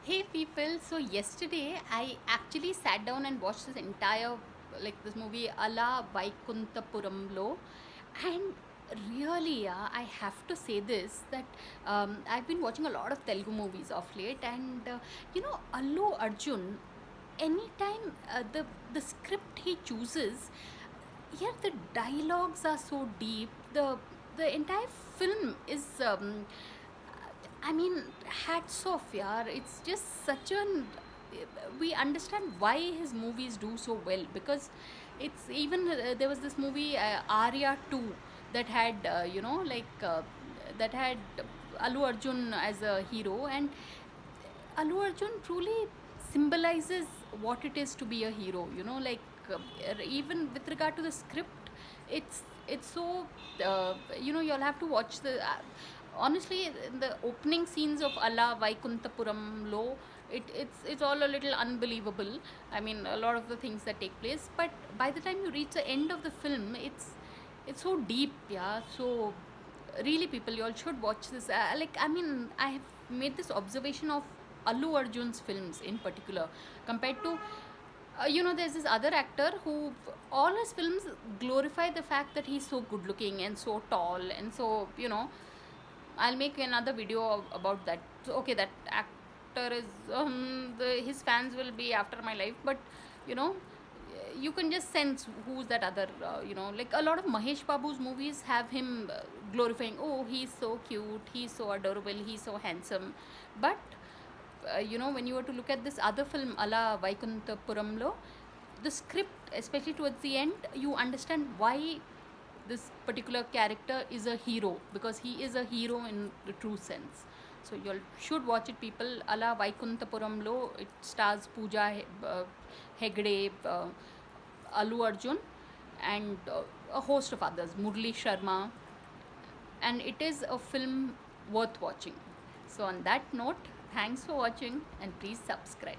Hey people, so yesterday I actually sat down and watched this entire this movie Ala Vaikuntapuramlo, and really I have to say this that I've been watching a lot of Telugu movies of late, and Allu Arjun, anytime the script he chooses, here the dialogues are so deep. The entire film is I mean, hats off, yeah. It's just such an. We understand why his movies do so well, because it's even there was this movie Arya 2 that had that had Allu Arjun as a hero, and Allu Arjun truly symbolizes what it is to be a hero. Even with regard to the script, it's so you'll have to watch the. Honestly, in the opening scenes of Allah Vaikuntapuram Lo, it's all a little unbelievable. I mean, a lot of the things that take place, but by the time you reach the end of the film, it's so deep, yeah. So really, people, you all should watch this. I mean, I have made this observation of Allu Arjun's films in particular compared to there's this other actor who all his films glorify the fact that he's so good looking and so tall, and so I'll make another video about that. So okay, that actor is his fans will be after my life, but you know you can just sense who's that other. Like a lot of Mahesh Babu's movies have him glorifying. Oh, he's so cute, he's so adorable, he's so handsome, but when you were to look at this other film, Ala Vaikuntapuramlo, the script, especially towards the end, you understand why this particular character is a hero, because he is a hero in the true sense. So you all should watch it, people. Ala Vaikuntapuramlo. It stars Pooja Hegde, Allu Arjun, and a host of others, Murli Sharma, and it is a film worth watching. So on that note, thanks for watching and please subscribe.